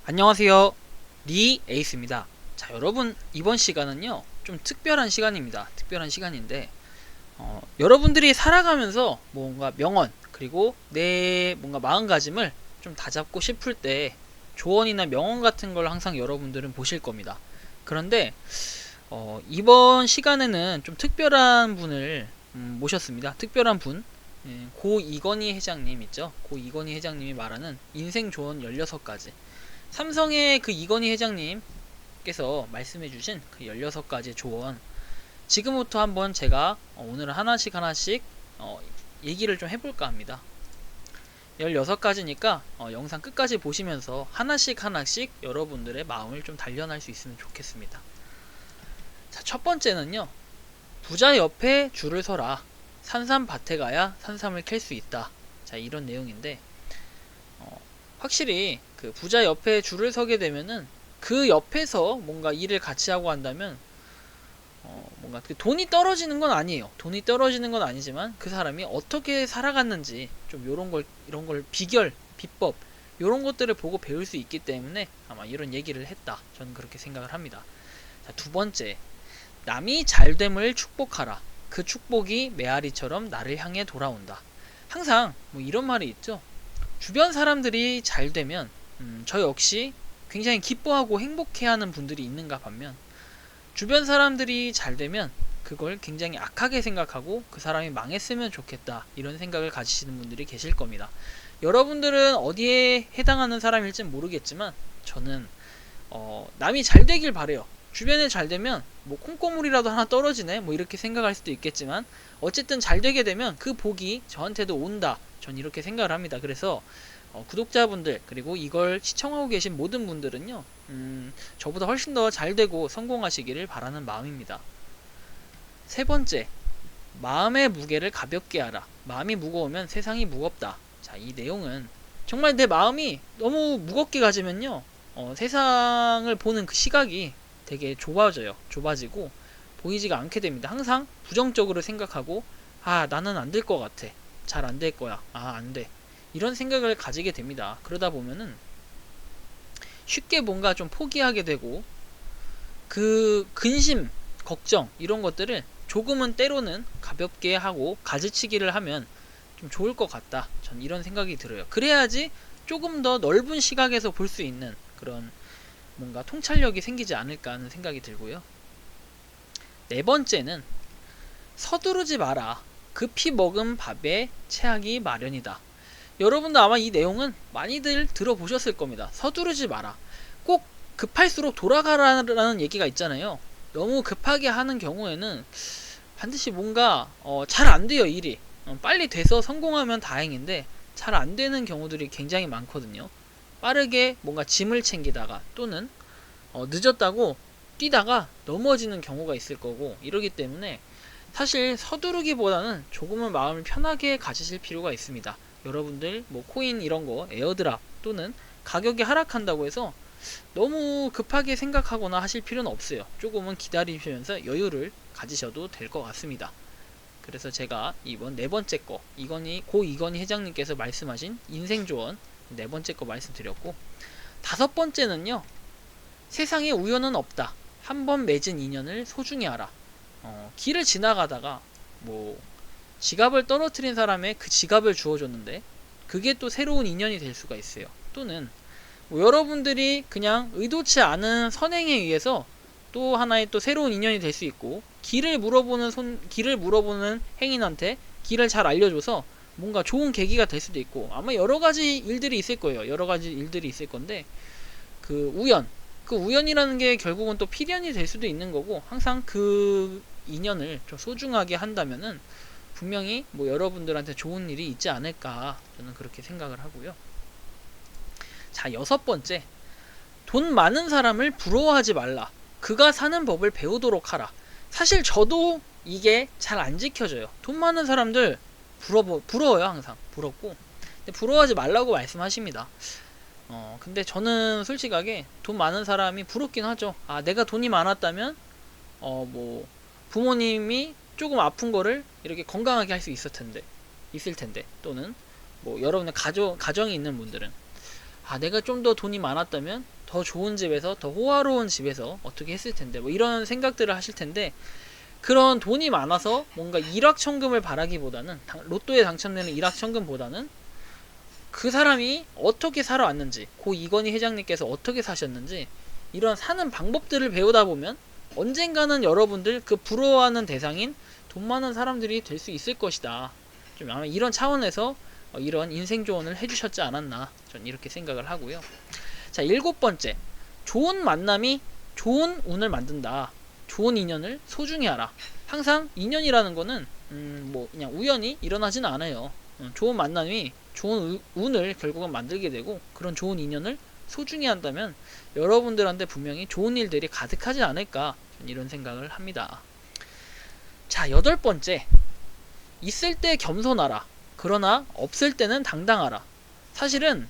안녕하세요. 리 에이스입니다. 자, 여러분, 이번 시간은요, 좀 특별한 시간입니다. 특별한 시간인데, 여러분들이 살아가면서 뭔가 명언, 그리고 내 뭔가 마음가짐을 좀 다잡고 싶을 때 조언이나 명언 같은 걸 항상 여러분들은 보실 겁니다. 그런데, 이번 시간에는 좀 특별한 분을 모셨습니다. 특별한 분. 고 이건희 회장님 있죠? 고 이건희 회장님이 말하는 인생 조언 16가지. 삼성의 그 이건희 회장님께서 말씀해주신 그 16가지 조언, 지금부터 한번 제가 오늘은 하나씩 얘기를 좀 해볼까 합니다. 16가지니까 영상 끝까지 보시면서 하나씩 여러분들의 마음을 좀 단련할 수 있으면 좋겠습니다. 자, 첫 번째는요, 부자 옆에 줄을 서라. 산삼밭에 가야 산삼을 캘 수 있다. 자, 이런 내용인데, 확실히 그 부자 옆에 줄을 서게 되면은 그 옆에서 뭔가 일을 같이 하고 한다면 뭔가 그 돈이 떨어지는 건 아니에요. 돈이 떨어지는 건 아니지만 그 사람이 어떻게 살아갔는지 좀 이런 걸 비법 요런 것들을 보고 배울 수 있기 때문에 아마 이런 얘기를 했다. 저는 그렇게 생각을 합니다. 자, 두 번째, 남이 잘됨을 축복하라. 그 축복이 메아리처럼 나를 향해 돌아온다. 항상 뭐 이런 말이 있죠. 주변 사람들이 잘 되면 저 역시 굉장히 기뻐하고 행복해하는 분들이 있는가 반면, 주변 사람들이 잘 되면 그걸 굉장히 악하게 생각하고 그 사람이 망했으면 좋겠다 이런 생각을 가지시는 분들이 계실 겁니다. 여러분들은 어디에 해당하는 사람일진 모르겠지만 저는 남이 잘 되길 바래요. 주변에 잘 되면 뭐 콩고물이라도 하나 떨어지네 뭐 이렇게 생각할 수도 있겠지만 어쨌든 잘 되게 되면 그 복이 저한테도 온다. 전 이렇게 생각을 합니다. 그래서 구독자분들 그리고 이걸 시청하고 계신 모든 분들은요, 저보다 훨씬 더 잘되고 성공하시기를 바라는 마음입니다. 세 번째, 마음의 무게를 가볍게 하라. 마음이 무거우면 세상이 무겁다. 자, 이 내용은 정말 내 마음이 너무 무겁게 가지면요, 세상을 보는 그 시각이 되게 좁아지고 보이지가 않게 됩니다. 항상 부정적으로 생각하고, 나는 안 될 것 같아. 잘 안 될 거야. 안 돼. 이런 생각을 가지게 됩니다. 그러다 보면은 쉽게 뭔가 좀 포기하게 되고, 그 근심, 걱정 이런 것들을 조금은 때로는 가볍게 하고 가지치기를 하면 좀 좋을 것 같다. 전 이런 생각이 들어요. 그래야지 조금 더 넓은 시각에서 볼 수 있는 그런 뭔가 통찰력이 생기지 않을까 하는 생각이 들고요. 네 번째는 서두르지 마라. 급히 먹은 밥에 체하기 마련이다. 여러분도 아마 이 내용은 많이들 들어보셨을 겁니다. 서두르지 마라. 꼭 급할수록 돌아가라는 얘기가 있잖아요. 너무 급하게 하는 경우에는 반드시 뭔가 잘 안 돼요, 일이. 빨리 돼서 성공하면 다행인데 잘 안 되는 경우들이 굉장히 많거든요. 빠르게 뭔가 짐을 챙기다가 또는 늦었다고 뛰다가 넘어지는 경우가 있을 거고, 이러기 때문에 사실 서두르기보다는 조금은 마음을 편하게 가지실 필요가 있습니다. 여러분들 뭐 코인 이런 거 에어드랍 또는 가격이 하락한다고 해서 너무 급하게 생각하거나 하실 필요는 없어요. 조금은 기다리시면서 여유를 가지셔도 될 것 같습니다. 그래서 제가 이번 네 번째 거, 고 이건희 회장님께서 말씀하신 인생 조언 네 번째 거 말씀드렸고, 다섯 번째는요, 세상에 우연은 없다. 한 번 맺은 인연을 소중히 하라. 길을 지나가다가 뭐 지갑을 떨어뜨린 사람의 그 지갑을 주워줬는데 그게 또 새로운 인연이 될 수가 있어요. 또는 뭐 여러분들이 그냥 의도치 않은 선행에 의해서 또 하나의 또 새로운 인연이 될 수 있고, 길을 물어보는 행인한테 길을 잘 알려줘서 뭔가 좋은 계기가 될 수도 있고, 아마 여러 가지 일들이 있을 거예요. 여러 가지 일들이 있을 건데 그 우연이라는 게 결국은 또 필연이 될 수도 있는 거고, 항상 그 인연을 좀 소중하게 한다면은 분명히 뭐 여러분들한테 좋은 일이 있지 않을까, 저는 그렇게 생각을 하고요. 자, 여섯 번째, 돈 많은 사람을 부러워하지 말라. 그가 사는 법을 배우도록 하라. 사실 저도 이게 잘 안 지켜져요. 돈 많은 사람들 부러워요. 항상 부럽고, 근데 부러워하지 말라고 말씀하십니다. 근데 저는 솔직하게 돈 많은 사람이 부럽긴 하죠. 내가 돈이 많았다면 뭐 부모님이 조금 아픈 거를 이렇게 건강하게 할 수 있을 텐데, 또는 뭐 여러분의 가정이 있는 분들은 아, 내가 좀 더 돈이 많았다면 더 좋은 집에서, 더 호화로운 집에서 어떻게 했을 텐데, 뭐 이런 생각들을 하실 텐데, 그런 돈이 많아서 뭔가 일확천금을 바라기보다는, 로또에 당첨되는 일확천금보다는 그 사람이 어떻게 살아왔는지, 고 이건희 회장님께서 어떻게 사셨는지, 이런 사는 방법들을 배우다 보면 언젠가는 여러분들 그 부러워하는 대상인 돈 많은 사람들이 될 수 있을 것이다. 좀 아마 이런 차원에서 이런 인생 조언을 해주셨지 않았나, 전 이렇게 생각을 하고요. 자, 7번째, 좋은 만남이 좋은 운을 만든다. 좋은 인연을 소중히 하라. 항상 인연이라는 거는 뭐 그냥 우연히 일어나지는 않아요. 좋은 만남이 좋은 운을 결국은 만들게 되고, 그런 좋은 인연을 소중히 한다면 여러분들한테 분명히 좋은 일들이 가득하지 않을까, 이런 생각을 합니다. 자, 8번째, 있을 때 겸손하라. 그러나 없을 때는 당당하라. 사실은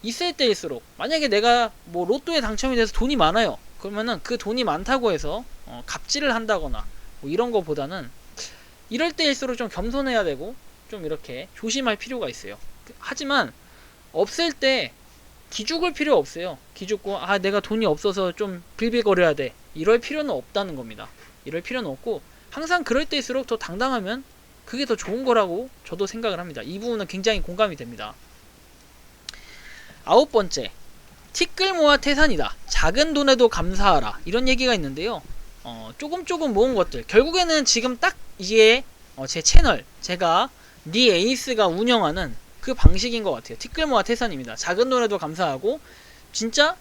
있을 때일수록, 만약에 내가 뭐 로또에 당첨이 돼서 돈이 많아요. 그러면은 그 돈이 많다고 해서 갑질을 한다거나 뭐 이런 거보다는 이럴 때일수록 좀 겸손해야 되고 좀 이렇게 조심할 필요가 있어요. 하지만 없을 때 기죽을 필요 없어요. 기죽고 아, 내가 돈이 없어서 좀 빌빌거려야 돼, 이럴 필요는 없다는 겁니다. 이럴 필요는 없고, 항상 그럴 때일수록 더 당당하면 그게 더 좋은 거라고 저도 생각을 합니다. 이 부분은 굉장히 공감이 됩니다. 9번째, 티끌 모아 태산이다. 작은 돈에도 감사하라. 이런 얘기가 있는데요. 조금 모은 것들, 결국에는 지금 딱 이게 제 채널, 제가 니 에이스가 운영하는 그 방식인 것 같아요. 티끌 모아 태산입니다. 작은 돈에도 감사하고, 진짜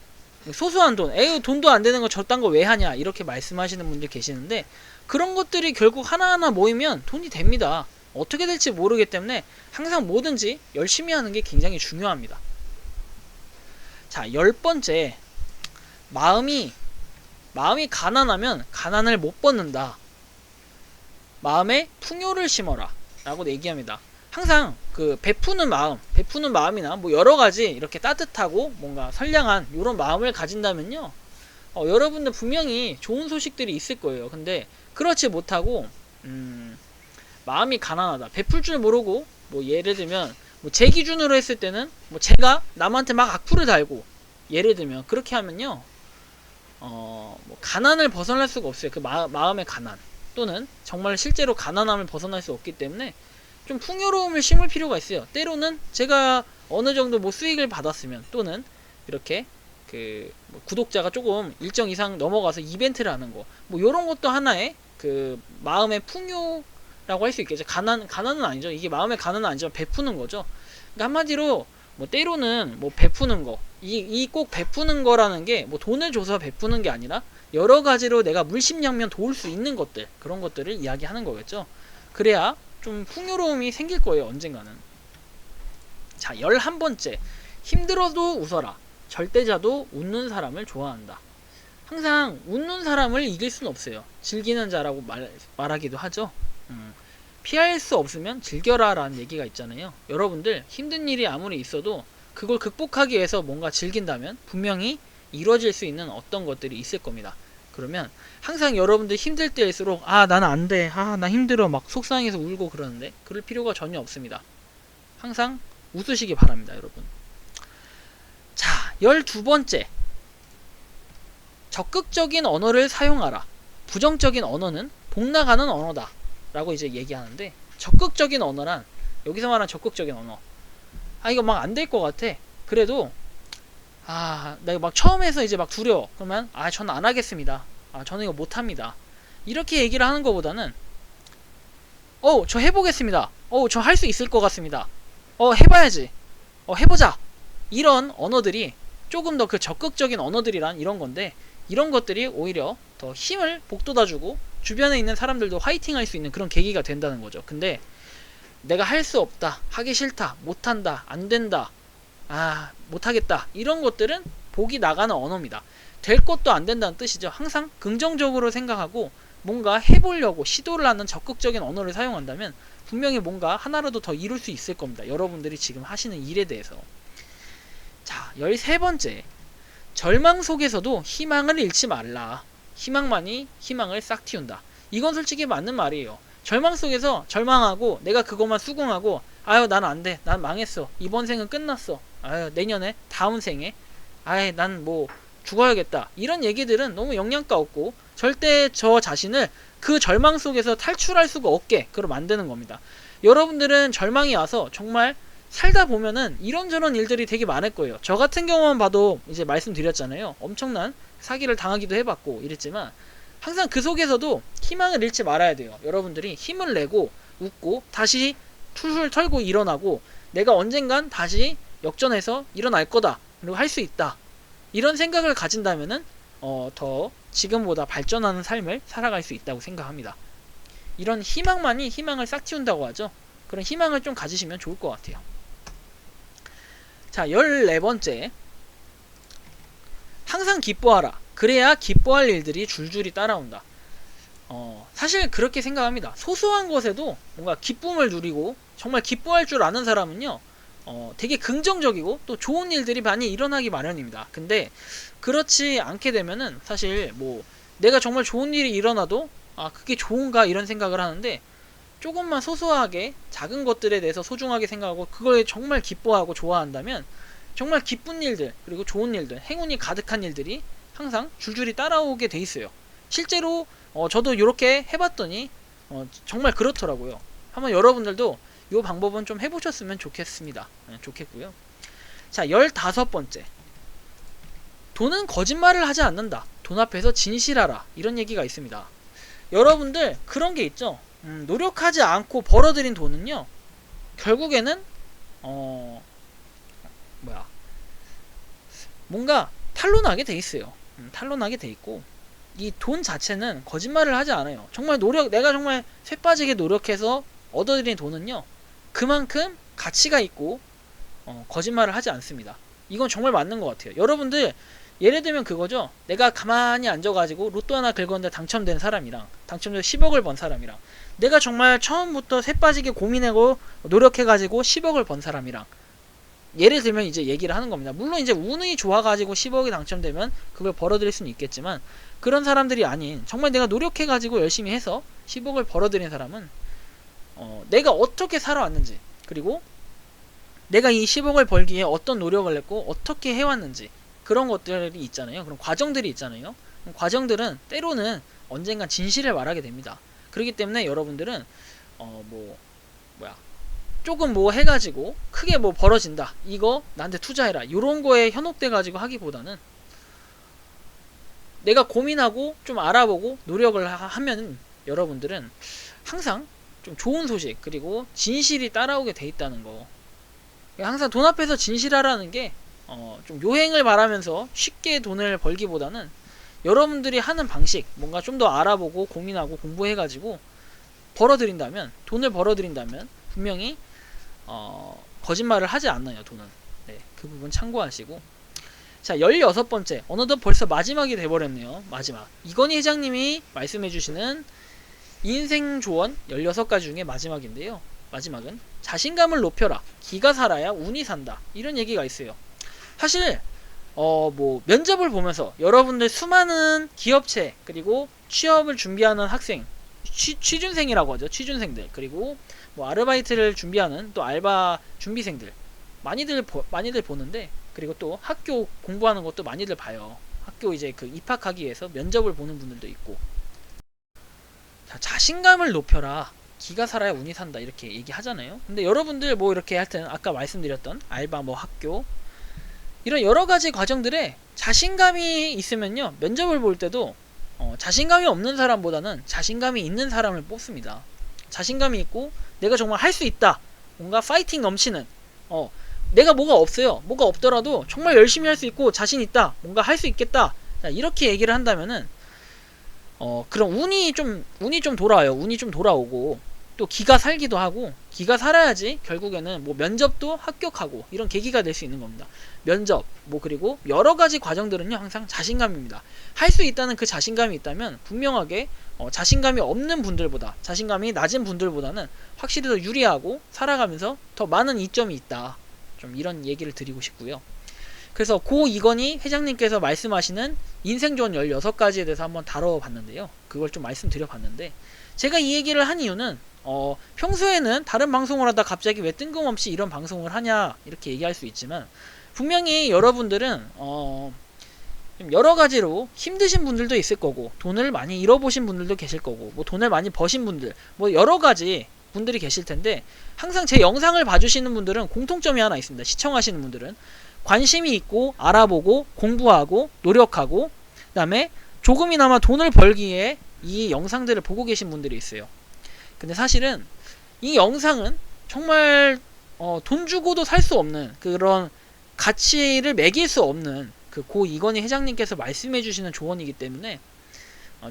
소소한 돈, 에휴 돈도 안 되는 거 저딴 거 왜 하냐, 이렇게 말씀하시는 분들 계시는데, 그런 것들이 결국 하나하나 모이면 돈이 됩니다. 어떻게 될지 모르기 때문에 항상 뭐든지 열심히 하는 게 굉장히 중요합니다. 자, 10번째, 마음이 가난하면 가난을 못 벗는다. 마음에 풍요를 심어라 라고 얘기합니다. 항상 그 베푸는 마음이나 뭐 여러가지 이렇게 따뜻하고 뭔가 선량한 이런 마음을 가진다면요, 여러분들 분명히 좋은 소식들이 있을 거예요. 근데 그렇지 못하고 마음이 가난하다, 베풀 줄 모르고, 뭐 예를 들면 뭐 제 기준으로 했을 때는 뭐 제가 남한테 막 악플을 달고, 예를 들면 그렇게 하면요, 뭐 가난을 벗어날 수가 없어요. 그 마음의 가난, 또는 정말 실제로 가난함을 벗어날 수 없기 때문에 좀 풍요로움을 심을 필요가 있어요. 때로는 제가 어느 정도 뭐 수익을 받았으면, 또는 이렇게 뭐 구독자가 조금 일정 이상 넘어가서 이벤트를 하는 거, 뭐 요런 것도 하나의 그 마음의 풍요라고 할 수 있겠죠. 가난은 아니죠. 이게 마음의 가난은 아니지만 베푸는 거죠. 그러니까 한마디로 뭐 때로는 뭐 베푸는 거, 이 꼭 베푸는 거라는 게 뭐 돈을 줘서 베푸는 게 아니라 여러 가지로 내가 물심양면 도울 수 있는 것들, 그런 것들을 이야기하는 거겠죠. 그래야 좀 풍요로움이 생길 거예요, 언젠가는. 자, 11번째, 힘들어도 웃어라. 절대자도 웃는 사람을 좋아한다. 항상 웃는 사람을 이길 수는 없어요. 즐기는 자라고 말하기도 하죠. 피할 수 없으면 즐겨라 라는 얘기가 있잖아요. 여러분들 힘든 일이 아무리 있어도 그걸 극복하기 위해서 뭔가 즐긴다면 분명히 이루어질 수 있는 어떤 것들이 있을 겁니다. 그러면 항상 여러분들 힘들 때일수록 아, 나는 안 돼, 아, 나 힘들어, 막 속상해서 울고 그러는데, 그럴 필요가 전혀 없습니다. 항상 웃으시기 바랍니다, 여러분. 자, 12번째, 적극적인 언어를 사용하라. 부정적인 언어는 복나가는 언어다 라고 이제 얘기하는데, 적극적인 언어란, 여기서 말하는 적극적인 언어, 아, 이거 막 안 될 것 같아. 그래도 아, 나 이거 막 처음에서 이제 막 두려워. 그러면 아, 저는 안 하겠습니다. 아, 저는 이거 못 합니다. 이렇게 얘기를 하는 것보다는 저 해보겠습니다. 저 할 수 있을 것 같습니다. 해봐야지. 해보자. 이런 언어들이 조금 더 그 적극적인 언어들이란 이런 건데, 이런 것들이 오히려 더 힘을 북돋아주고 주변에 있는 사람들도 화이팅 할 수 있는 그런 계기가 된다는 거죠. 근데 내가 할 수 없다, 하기 싫다, 못한다, 안 된다, 아, 못하겠다, 이런 것들은 복이 나가는 언어입니다. 될 것도 안 된다는 뜻이죠. 항상 긍정적으로 생각하고 뭔가 해보려고 시도를 하는 적극적인 언어를 사용한다면 분명히 뭔가 하나라도 더 이룰 수 있을 겁니다. 여러분들이 지금 하시는 일에 대해서. 자, 13번째, 절망 속에서도 희망을 잃지 말라. 희망만이 희망을 싹 틔운다. 이건 솔직히 맞는 말이에요. 절망 속에서 절망하고 내가 그것만 수긍하고 아유, 난 안 돼, 난 망했어, 이번 생은 끝났어, 아유, 내년에, 다음 생에, 아예 난 뭐 죽어야겠다, 이런 얘기들은 너무 영양가 없고 절대 저 자신을 그 절망 속에서 탈출할 수가 없게 그걸 만드는 겁니다. 여러분들은 절망이 와서 정말 살다 보면은 이런저런 일들이 되게 많을 거예요. 저 같은 경우만 봐도 이제 말씀드렸잖아요. 엄청난 사기를 당하기도 해봤고 이랬지만 항상 그 속에서도 희망을 잃지 말아야 돼요. 여러분들이 힘을 내고 웃고 다시 툴툴 털고 일어나고 내가 언젠간 다시 역전해서 일어날 거다, 그리고 할 수 있다, 이런 생각을 가진다면은 더 지금보다 발전하는 삶을 살아갈 수 있다고 생각합니다. 이런 희망만이 희망을 싹 틔운다고 하죠. 그런 희망을 좀 가지시면 좋을 것 같아요. 자, 14번째. 항상 기뻐하라. 그래야 기뻐할 일들이 줄줄이 따라온다. 사실 그렇게 생각합니다. 소소한 것에도 뭔가 기쁨을 누리고 정말 기뻐할 줄 아는 사람은요, 되게 긍정적이고 또 좋은 일들이 많이 일어나기 마련입니다. 근데 그렇지 않게 되면은 사실 뭐 내가 정말 좋은 일이 일어나도 아, 그게 좋은가, 이런 생각을 하는데, 조금만 소소하게 작은 것들에 대해서 소중하게 생각하고 그걸 정말 기뻐하고 좋아한다면 정말 기쁜 일들, 그리고 좋은 일들, 행운이 가득한 일들이 항상 줄줄이 따라오게 돼 있어요. 실제로 저도 이렇게 해봤더니 정말 그렇더라고요. 한번 여러분들도 이 방법은 좀 해보셨으면 좋겠습니다. 좋겠고요. 자, 15번째. 돈은 거짓말을 하지 않는다. 돈 앞에서 진실하라. 이런 얘기가 있습니다. 여러분들 그런 게 있죠. 노력하지 않고 벌어들인 돈은요, 결국에는 뭔가 탄로나게 돼 있어요. 탄로나게 돼 있고, 이 돈 자체는 거짓말을 하지 않아요. 정말 내가 정말 쇠빠지게 노력해서 얻어들인 돈은요, 그만큼 가치가 있고 거짓말을 하지 않습니다. 이건 정말 맞는 것 같아요. 여러분들 예를 들면 그거죠. 내가 가만히 앉아가지고 로또 하나 긁었는데 당첨된 사람이랑 당첨돼서 10억을 번 사람이랑, 내가 정말 처음부터 쇠빠지게 고민하고 노력해가지고 10억을 번 사람이랑, 예를 들면 이제 얘기를 하는 겁니다. 물론 이제 운이 좋아가지고 10억이 당첨되면 그걸 벌어들일 수는 있겠지만, 그런 사람들이 아닌 정말 내가 노력해가지고 열심히 해서 10억을 벌어들인 사람은 내가 어떻게 살아왔는지, 그리고 내가 이 10억을 벌기에 어떤 노력을 했고 어떻게 해왔는지, 그런 것들이 있잖아요. 그런 과정들이 있잖아요. 과정들은 때로는 언젠간 진실을 말하게 됩니다. 그렇기 때문에 여러분들은 조금 뭐 해가지고 크게 뭐 벌어진다, 이거 나한테 투자해라, 이런 거에 현혹돼 가지고 하기보다는 내가 고민하고 좀 알아보고 노력을 하면 여러분들은 항상 좀 좋은 소식, 그리고 진실이 따라오게 돼 있다는 거. 항상 돈 앞에서 진실하라는 게 좀 요행을 바라면서 쉽게 돈을 벌기보다는 여러분들이 하는 방식, 뭔가 좀 더 알아보고 고민하고 공부해가지고 돈을 벌어들인다면 분명히 거짓말을 하지 않나요, 돈은. 네, 그 부분 참고하시고. 자, 16번째. 어느덧 벌써 마지막이 돼버렸네요. 마지막. 이건희 회장님이 말씀해주시는 인생 조언 16가지 중에 마지막인데요. 마지막은 자신감을 높여라. 기가 살아야 운이 산다. 이런 얘기가 있어요. 사실 면접을 보면서 여러분들 수많은 기업체, 그리고 취업을 준비하는 학생, 취준생이라고 하죠. 취준생들, 그리고 아르바이트를 준비하는 또 알바 준비생들 많이들 보는데, 그리고 또 학교 공부하는 것도 많이들 봐요. 학교 이제 그 입학하기 위해서 면접을 보는 분들도 있고. 자, 자신감을 높여라. 기가 살아야 운이 산다. 이렇게 얘기하잖아요. 근데 여러분들 이렇게 하여튼 아까 말씀드렸던 알바, 학교, 이런 여러가지 과정들에 자신감이 있으면요, 면접을 볼 때도 자신감이 없는 사람보다는 자신감이 있는 사람을 뽑습니다. 자신감이 있고 내가 정말 할 수 있다, 뭔가 파이팅 넘치는, 내가 뭐가 없어요. 뭐가 없더라도 정말 열심히 할 수 있고 자신 있다, 뭔가 할 수 있겠다, 자, 이렇게 얘기를 한다면은 그런 운이 좀 돌아와요. 운이 좀 돌아오고 또 기가 살기도 하고, 기가 살아야지 결국에는 면접도 합격하고 이런 계기가 될 수 있는 겁니다. 면접, 그리고 여러가지 과정들은요, 항상 자신감입니다. 할 수 있다는 그 자신감이 있다면 분명하게 자신감이 없는 분들보다, 자신감이 낮은 분들보다는 확실히 더 유리하고 살아가면서 더 많은 이점이 있다, 좀 이런 얘기를 드리고 싶고요. 그래서 고 이건희 회장님께서 말씀하시는 인생조언 16가지에 대해서 한번 다뤄봤는데요. 그걸 좀 말씀드려봤는데, 제가 이 얘기를 한 이유는 평소에는 다른 방송을 하다 갑자기 왜 뜬금없이 이런 방송을 하냐 이렇게 얘기할 수 있지만, 분명히 여러분들은 좀 여러 가지로 힘드신 분들도 있을 거고, 돈을 많이 잃어보신 분들도 계실 거고, 뭐 돈을 많이 버신 분들, 뭐 여러 가지 분들이 계실 텐데, 항상 제 영상을 봐주시는 분들은 공통점이 하나 있습니다. 시청하시는 분들은 관심이 있고 알아보고 공부하고 노력하고, 그 다음에 조금이나마 돈을 벌기에 이 영상들을 보고 계신 분들이 있어요. 근데 사실은 이 영상은 정말 돈 주고도 살 수 없는 그런 가치를 매길 수 없는 그 고 이건희 회장님께서 말씀해 주시는 조언이기 때문에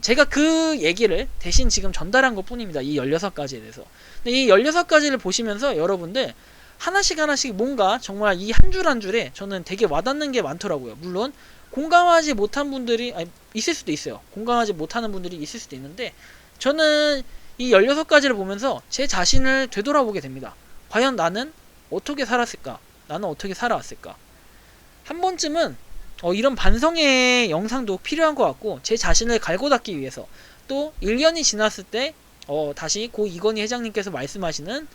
제가 그 얘기를 대신 지금 전달한 것 뿐입니다. 이 16가지에 대해서. 근데 이 16가지를 보시면서 여러분들 하나씩 하나씩 뭔가 정말 이 한 줄 한 줄에 저는 되게 와닿는 게 많더라고요. 물론 공감하지 못한 분들이 있을 수도 있어요. 공감하지 못하는 분들이 있을 수도 있는데, 저는 이 16가지를 보면서 제 자신을 되돌아보게 됩니다. 과연 나는 어떻게 살았을까? 나는 어떻게 살아왔을까? 한 번쯤은 이런 반성의 영상도 필요한 것 같고, 제 자신을 갈고 닦기 위해서 또 1년이 지났을 때 다시 고 이건희 회장님께서 말씀하시는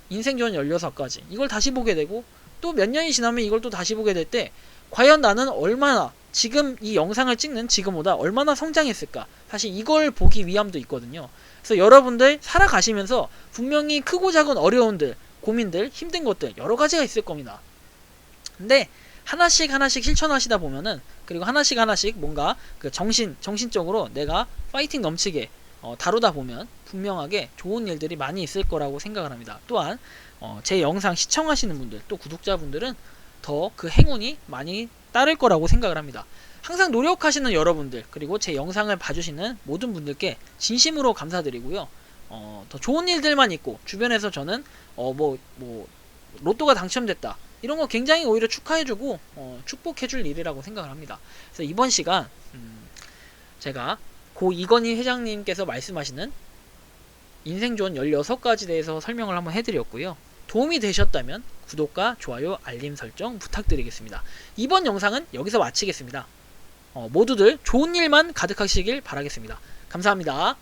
인생조언 16가지 이걸 다시 보게 되고, 또 몇 년이 지나면 이걸 또 다시 보게 될 때 과연 나는 얼마나 지금 이 영상을 찍는 지금보다 얼마나 성장했을까, 사실 이걸 보기 위함도 있거든요. 그래서 여러분들 살아가시면서 분명히 크고 작은 어려움들, 고민들, 힘든 것들 여러 가지가 있을 겁니다. 근데 하나씩 하나씩 실천하시다 보면은, 그리고 하나씩 하나씩 뭔가 그 정신적으로 내가 파이팅 넘치게 다루다 보면 분명하게 좋은 일들이 많이 있을 거라고 생각을 합니다. 또한 제 영상 시청하시는 분들, 또 구독자분들은 더 그 행운이 많이 따를 거라고 생각을 합니다. 항상 노력하시는 여러분들, 그리고 제 영상을 봐주시는 모든 분들께 진심으로 감사드리고요. 더 좋은 일들만 있고, 주변에서 저는 로또가 당첨됐다 이런 거 굉장히 오히려 축하해주고 축복해줄 일이라고 생각을 합니다. 그래서 이번 시간 제가 고 이건희 회장님께서 말씀하시는 인생조언 16가지 대해서 설명을 한번 해드렸고요. 도움이 되셨다면 구독과 좋아요, 알림 설정 부탁드리겠습니다. 이번 영상은 여기서 마치겠습니다. 모두들 좋은 일만 가득하시길 바라겠습니다. 감사합니다.